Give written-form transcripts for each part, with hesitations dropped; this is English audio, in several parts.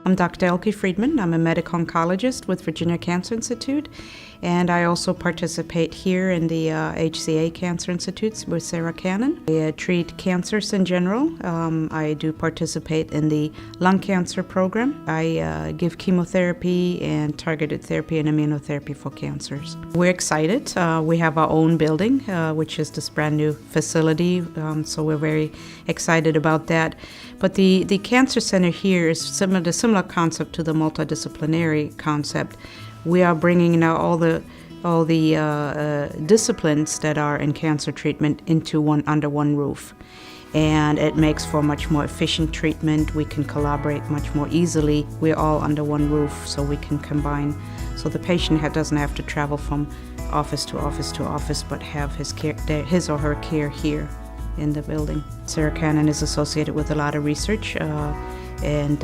I'm Dr. Elke Friedman. I'm a medical oncologist with Virginia Cancer Institute, and I also participate here in the HCA Cancer Institute with Sarah Cannon. I treat cancers in general. I do participate in the lung cancer program. I give chemotherapy and targeted therapy and immunotherapy for cancers. We're excited. We have our own building, which is this brand new facility, so we're very excited about that. But the Cancer Center here is the similar concept to the multidisciplinary concept. We are bringing now all the disciplines that are in cancer treatment under one roof, and it makes for much more efficient treatment. We can collaborate much more easily. We're all under one roof, so we can combine. So the patient doesn't have to travel from office to office to office, but have his or her care here in the building. Sarah Cannon is associated with a lot of research, and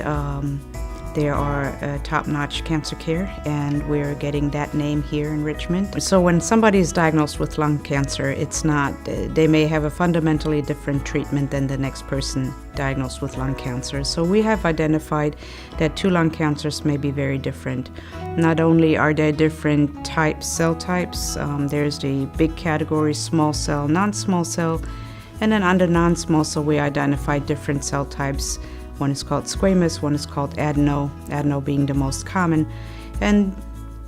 there are top-notch cancer care, and we're getting that name here in Richmond. So when somebody is diagnosed with lung cancer, they may have a fundamentally different treatment than the next person diagnosed with lung cancer. So we have identified that two lung cancers may be very different. Not only are there different cell types, there's the big categories, small cell, non-small cell, and then under non-small cell we identified different cell types. One is called squamous, one is called adeno being the most common. And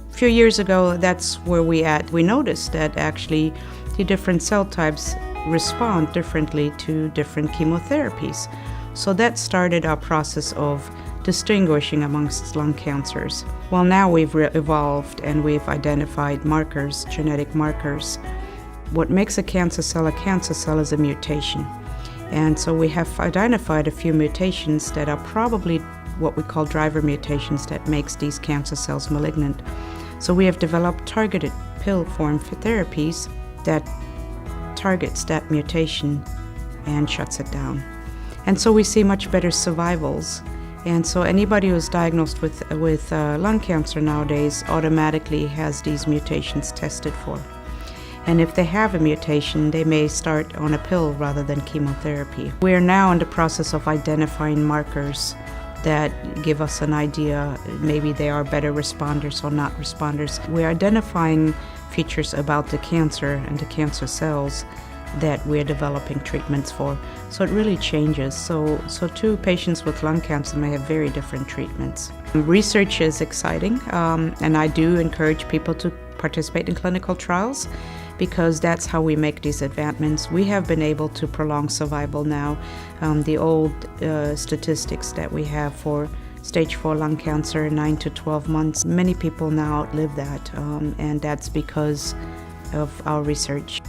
a few years ago, that's where we noticed that actually the different cell types respond differently to different chemotherapies. So that started our process of distinguishing amongst lung cancers. Well, now we've evolved and we've identified markers, genetic markers. What makes a cancer cell is a mutation. And so we have identified a few mutations that are probably what we call driver mutations that makes these cancer cells malignant. So we have developed targeted pill form therapies that targets that mutation and shuts it down. And so we see much better survivals. And so anybody who's diagnosed with lung cancer nowadays automatically has these mutations tested for. And if they have a mutation, they may start on a pill rather than chemotherapy. We are now in the process of identifying markers that give us an idea, maybe they are better responders or not responders. We're identifying features about the cancer and the cancer cells that we're developing treatments for. So it really changes. So two patients with lung cancer may have very different treatments. Research is exciting, and I do encourage people to participate in clinical trials, because that's how we make these advancements. We have been able to prolong survival now. The old statistics that we have for stage 4 lung cancer, 9 to 12 months, many people now outlive that, and that's because of our research.